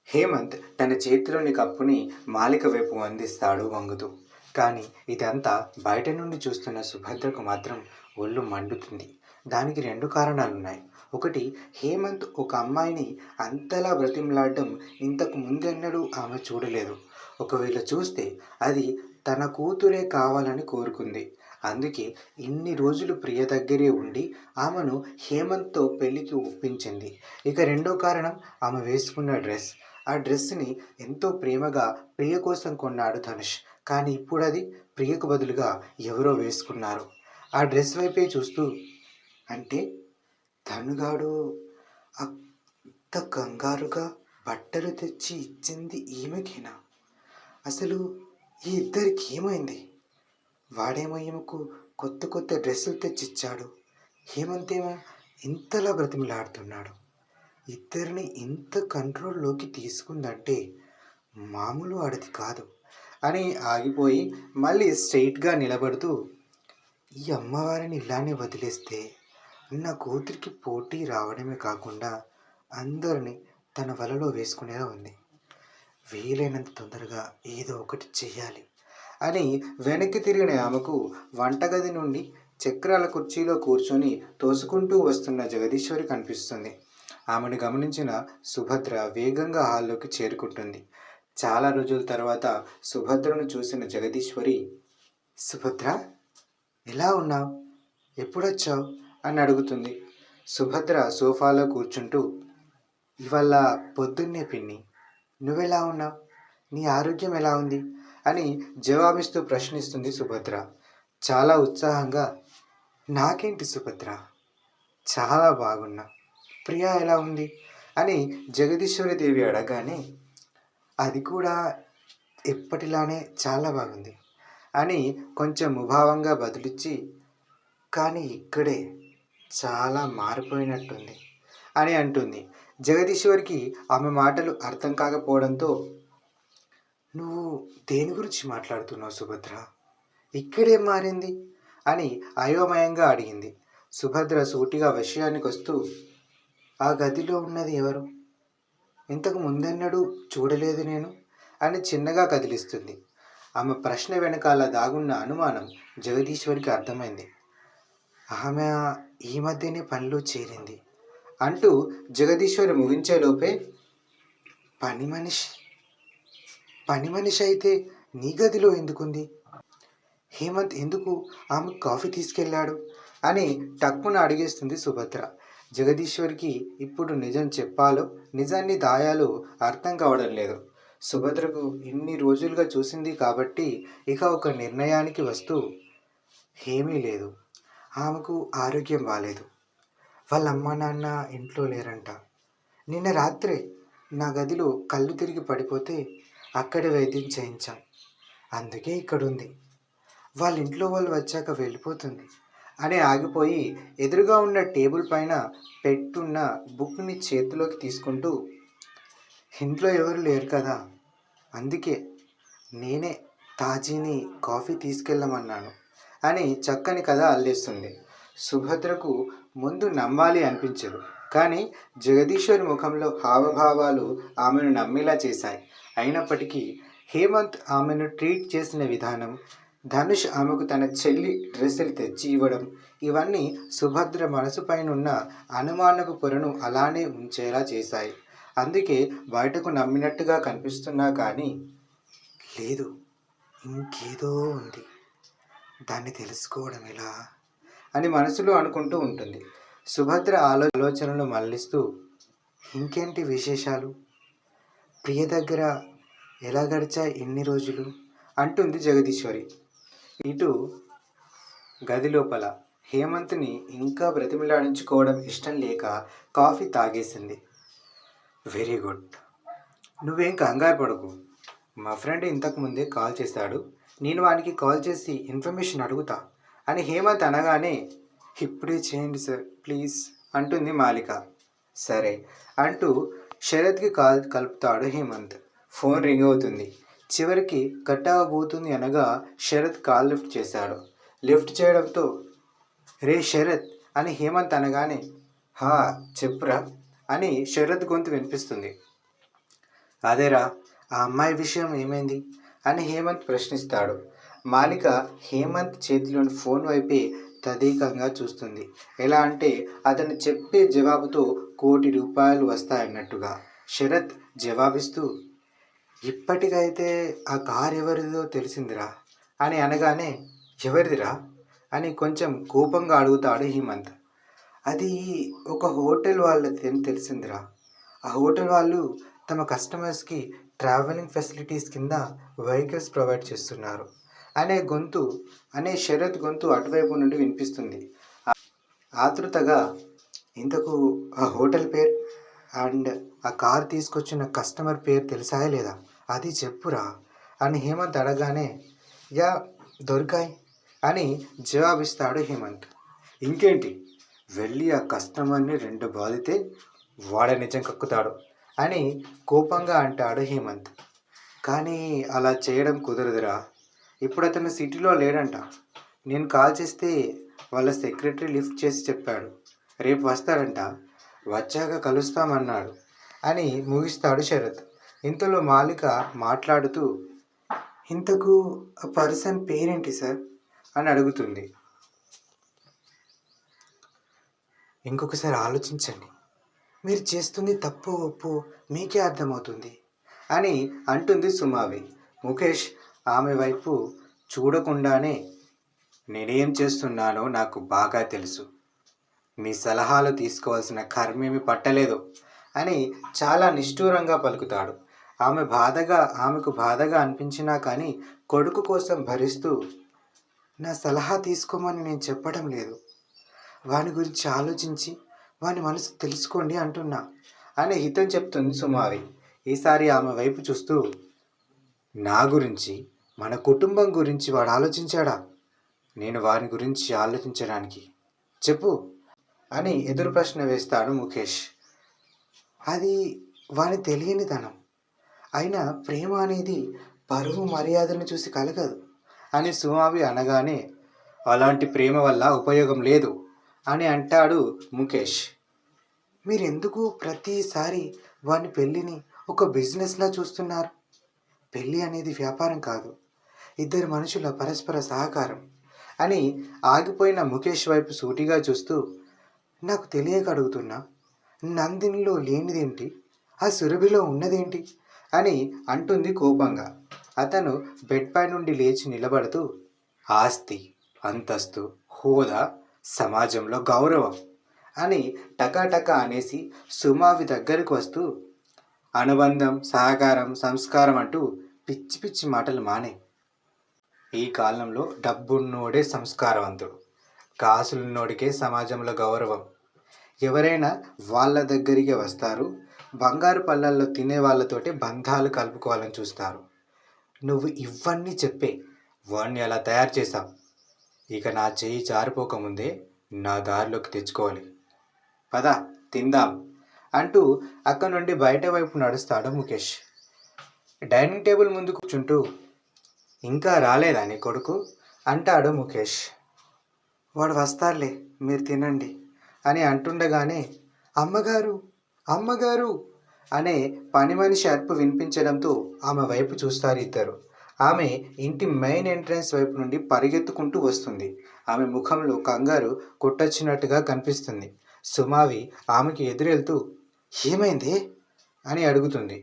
హేమంత్ తన చేతిలోని కప్పుని మాలిక వైపు అందిస్తాడు వంగుతూ. కానీ ఇదంతా బయట నుండి చూస్తున్న సుభద్రకు మాత్రం ఒళ్ళు మండుతుంది. దానికి 2 కారణాలున్నాయి. ఒకటి, హేమంత్ ఒక అమ్మాయిని అంతలా బ్రతిమలాడడం ఇంతకు ముందెన్నడూ ఆమె చూడలేదు. ఒకవేళ చూస్తే అది తన కూతురే కావాలని కోరుకుంది. అందుకే ఇన్ని రోజులు ప్రియ దగ్గరే ఉండి ఆమెను హేమంత్‌తో పెళ్ళికి ఒప్పించింది. ఇక రెండో కారణం, ఆమె వేసుకున్న డ్రెస్. ఆ డ్రెస్‌ని ఎంతో ప్రేమగా ప్రియ కోసం కొన్నాడు ధనుష్. కానీ ఇప్పుడది ప్రియకు బదులుగా ఎవరో వేసుకున్నారు. ఆ డ్రెస్ వైపే చూస్తూ, అంటే ధనుగాడు అంత కంగారుగా బట్టలు తెచ్చి ఇచ్చింది ఈమెకేనా? అసలు ఈ ఇద్దరికి ఏమైంది? వాడేమో ఈమెకు కొత్త కొత్త డ్రెస్సులు తెచ్చిచ్చాడు. హేమంత్ ఏమో ఇంతలా బ్రతిమిలాడుతున్నాడు. ఇద్దరిని ఇంత కంట్రోల్లోకి తీసుకుందంటే మామూలు ఆడది కాదు అని ఆగిపోయి మళ్ళీ స్ట్రెయిట్గా నిలబడుతూ, ఈ అమ్మవారిని ఇలానే వదిలేస్తే నా కూతురికి పోటీ రావడమే కాకుండా అందరినీ తన వలలో వేసుకునేలా ఉంది. వీలైనంత తొందరగా ఏదో ఒకటి చెయ్యాలి అని వెనక్కి తిరిగిన ఆమెకు వంటగది నుండి చక్రాల కుర్చీలో కూర్చొని తోసుకుంటూ వస్తున్న జగదీశ్వరి కనిపిస్తుంది. ఆమెను గమనించిన సుభద్ర వేగంగా హాల్లోకి చేరుకుంటుంది. చాలా రోజుల తర్వాత సుభద్రను చూసిన జగదీశ్వరి, సుభద్ర, ఎలా ఉన్నావు? ఎప్పుడొచ్చావు అని అడుగుతుంది. సుభద్ర సోఫాలో కూర్చుంటూ, ఇవాళ పొద్దున్నే పిన్ని. నువ్వెలా ఉన్నావు? నీ ఆరోగ్యం ఎలా ఉంది అని జవాబిస్తూ ప్రశ్నిస్తుంది సుభద్ర. చాలా ఉత్సాహంగా, నాకేంటి సుభద్ర, చాలా బాగున్నా. ప్రియా ఎలా ఉంది అని జగదీశ్వరి దేవి అడగగానే, అది కూడా ఎప్పటిలానే చాలా బాగుంది అని కొంచెం ముభావంగా బదులిచ్చి, కానీ ఇక్కడే చాలా మారిపోయినట్టుంది అని అంటుంది. జగదీశ్వరికి ఆమె మాటలు అర్థం కాకపోవడంతో, నువ్వు దేని గురించి మాట్లాడుతున్నావు సుభద్ర? ఇక్కడేం మారింది అని అయోమయంగా అడిగింది. సుభద్ర సూటిగా విషయానికి వస్తూ, ఆ గదిలో ఉన్నది ఎవరు? ఇంతకు ముందెన్నడూ చూడలేదు నేను అని చిన్నగా కదిలిస్తుంది. ఆమె ప్రశ్న వెనకాల దాగున్న అనుమానం జగదీశ్వరికి అర్థమైంది. ఆమె ఈ మధ్యనే పనిలో చేరింది అంటూ జగదీశ్వరి ముగించేలోపే, పని మనిషి పని మనిషి అయితే నీ గదిలో ఎందుకుంది? హేమంత్ ఎందుకు ఆమె కాఫీ తీసుకెళ్ళాడు అని టక్కున అడిగేస్తుంది సుభద్ర. జగదీశ్వరికి ఇప్పుడు నిజం చెప్పాలో నిజాన్ని దాయాలో అర్థం కావడం లేదు. సుభద్రకు ఇన్ని రోజులుగా చూసింది కాబట్టి ఇక ఒక నిర్ణయానికి వస్తూ, ఏమీ లేదు, ఆమెకు ఆరోగ్యం బాలేదు. వాళ్ళ అమ్మ నాన్న ఇంట్లో లేరంట. నిన్న రాత్రే నా గదిలో కళ్ళు తిరిగి పడిపోతే అక్కడే వైద్యం చేయించాం. అందుకే ఇక్కడుంది. వాళ్ళ ఇంట్లో వాళ్ళు వచ్చాక వెళ్ళిపోతుంది అని ఆగిపోయి ఎదురుగా ఉన్న టేబుల్ పైన పెట్టున్న బుక్ని చేతిలోకి తీసుకుంటూ, ఇంట్లో ఎవరు లేరు కదా, అందుకే నేనే తాజీని కాఫీ తీసుకెళ్ళమన్నాను అని చక్కని కథ అల్లేస్తుంది. సుభద్రకు ముందు నమ్మాలి అనిపించదు. కానీ జగదీశ్వరి ముఖంలో హావభావాలు ఆమెను నమ్మేలా చేశాయి. అయినప్పటికీ హేమంత్ ఆమెను ట్రీట్ చేసిన విధానం, ధనుష్ ఆమెకు తన చెల్లి డ్రెస్సులు తెచ్చి ఇవ్వడం, ఇవన్నీ సుభద్ర మనసుపైనున్న అనుమానపు పొరను అలానే ఉంచేలా చేశాయి. అందుకే బయటకు నమ్మినట్టుగా కనిపిస్తున్నా కానీ, లేదు, ఇంకేదో ఉంది, దాన్ని తెలుసుకోవడం ఎలా అని మనసులో అనుకుంటూ ఉంటుంది. సుభద్ర ఆలోచనలు మళ్లిస్తూ, ఇంకేంటి విశేషాలు? ప్రియ దగ్గర ఎలా గడిచాయి ఇన్ని రోజులు అంటుంది జగదీశ్వరి. ఇటు గది లోపల హేమంత్ని ఇంకా బ్రతిమిలాడించుకోవడం ఇష్టం లేక కాఫీ తాగేసింది. వెరీ గుడ్, నువ్వేం కంగారు పడకు. మా ఫ్రెండ్ ఇంతకుముందే కాల్ చేశాడు, నేను వానికి కాల్ చేసి ఇన్ఫర్మేషన్ అడుగుతా అని హేమంత్ అనగానే, ఇప్పుడే చేయండి సార్ ప్లీజ్ అంటుంది మాలిక. సరే అంటూ శరత్కి కాల్ కలుపుతాడు హేమంత్. ఫోన్ రింగ్ అవుతుంది. చివరికి కట్ అవ్వబోతుంది అనగా శరత్ కాల్ లిఫ్ట్ చేశాడు. లిఫ్ట్ చేయడంతో, రే శరత్ అని హేమంత్ అనగానే, హా చెప్పురా అని శరత్ గొంతు వినిపిస్తుంది. అదేరా, ఆ అమ్మాయి విషయం ఏమైంది అని హేమంత్ ప్రశ్నిస్తాడు. మాలిక హేమంత్ చేతిలోని ఫోన్ వైపే తదేకంగా చూస్తుంది. ఎలా అంటే అతను చెప్పే జవాబుతో ₹1,00,00,000 వస్తాయన్నట్టుగా. శరత్ జవాబిస్తూ, ఇప్పటికైతే ఆ కార్ ఎవరిదో తెలిసిందిరా అని అనగానే, ఎవరిదిరా అని కొంచెం కోపంగా అడుగుతాడు హేమంత్. అది ఒక హోటల్ వాళ్ళది అని తెలిసిందిరా. ఆ హోటల్ వాళ్ళు తమ కస్టమర్స్కి ట్రావెలింగ్ ఫెసిలిటీస్ కింద వెహికల్స్ ప్రొవైడ్ చేస్తున్నారు అనే గొంతు అనే శరత్ గొంతు అటువైపు నుండి వినిపిస్తుంది. ఆతృతగా, ఇంతకు ఆ హోటల్ పేరు అండ్ ఆ కార్ తీసుకొచ్చిన కస్టమర్ పేరు తెలిసాయా లేదా, అది చెప్పురా అని హేమంత్ అడగానే, యా దొరికాయి అని జవాబిస్తాడు హేమంత్. ఇంకేంటి, వెళ్ళి ఆ కస్టమర్ని 2 బాధితే వాడే నిజం కక్కుతాడు అని కోపంగా అంటాడు హేమంత్. కానీ అలా చేయడం కుదరదురా, ఇప్పుడు అతను సిటీలో లేడంట. నేను కాల్ చేస్తే వాళ్ళ సెక్రటరీ లిఫ్ట్ చేసి చెప్పాడు, రేపు వస్తాడంట, వచ్చాక కలుస్తామన్నాడు అని ముగిస్తాడు శరత్. ఇంతలో మాలిక మాట్లాడుతూ, ఇంతకు ఆ పర్సన్ పేరేంటి సార్ అని అడుగుతుంది. ఇంకొకసారి ఆలోచించండి, మీరు చేస్తుంది తప్పు ఒప్పు మీకే అర్థమవుతుంది అని అంటుంది సుమావి. ముఖేష్ ఆమె వైపు చూడకుండానే, నేనేం చేస్తున్నానో నాకు బాగా తెలుసు, మీ సలహాలు తీసుకోవాల్సిన కర్మేమి పట్టలేదు అని చాలా నిష్ఠూరంగా పలుకుతాడు. ఆమెకు బాధగా అనిపించినా కానీ కొడుకు కోసం భరిస్తూ, నా సలహా తీసుకోమని నేను చెప్పడం లేదు, వాని గురించి ఆలోచించి వాని మనసు తెలుసుకోండి అంటున్నా అని హితం చెప్తుంది సుమావి. ఈసారి ఆమె వైపు చూస్తూ, నా గురించి మన కుటుంబం గురించి వాడు ఆలోచించాడా, నేను వాని గురించి ఆలోచించడానికి చెప్పు అని ఎదురు ప్రశ్న వేస్తాడు ముఖేష్. అది వాని తెలియనితనం, అయినా ప్రేమ అనేది పరువు మర్యాదను చూసి కలగదు అని సుమావి అనగానే, అలాంటి ప్రేమ వల్ల ఉపయోగం లేదు అని అంటాడు ముఖేష్. మీరెందుకు ప్రతిసారి వాని పెళ్ళిని ఒక బిజినెస్లా చూస్తున్నారు? పెళ్ళి అనేది వ్యాపారం కాదు, ఇద్దరు మనుషుల పరస్పర సహకారం అని ఆగిపోయిన ముఖేష్ వైపు సూటిగా చూస్తూ, నాకు తెలియక అడుగుతున్నా, నందినిలో లేనిదేంటి, ఆ సురభిలో ఉన్నదేంటి అని అంటుంది కోపంగా. అతను బెడ్ పై నుండి లేచి నిలబడుతూ, ఆస్తి, అంతస్తు, హోదా, సమాజంలో గౌరవం అని టకాటకా అనేసి సుమావి దగ్గరకు వస్తూ, అనుబంధం, సహకారం, సంస్కారం అంటూ పిచ్చి పిచ్చి మాటలు మానే. ఈ కాలంలో డబ్బున్నోడే సంస్కారవంతుడు, కాసులున్నోడికే సమాజంలో గౌరవం. ఎవరైనా వాళ్ళ దగ్గరికి వస్తారు, బంగారు పళ్ళల్లో తినే వాళ్ళతోటి బంధాలు కలుపుకోవాలని చూస్తారు. నువ్వు ఇవన్నీ చెప్పే వాణ్ణి అలా తయారు చేశావు. ఇక నా చెయ్యి జారిపోకముందే నా దారిలోకి తెచ్చుకోవాలి. పద తిందాం అంటూ అక్కడి నుండి బయట వైపు నడుస్తాడు ముఖేష్. డైనింగ్ టేబుల్ ముందు కూర్చుంటూ, ఇంకా రాలేదా నీ కొడుకు అంటాడు ముఖేష్. వాడు వస్తారులే, మీరు తినండి అని అంటుండగానే, అమ్మగారు అమ్మగారు అనే పని మనిషి అరుపు వినిపించడంతో ఆమె వైపు చూస్తారు ఇద్దరు. ఆమె ఇంటి మెయిన్ ఎంట్రన్స్ వైపు నుండి పరిగెత్తుకుంటూ వస్తుంది. ఆమె ముఖంలో కంగారు కొట్టొచ్చినట్టుగా కనిపిస్తుంది. సుమావి ఆమెకి ఎదురెళ్తూ, ఏమైంది అని అడుగుతుంది.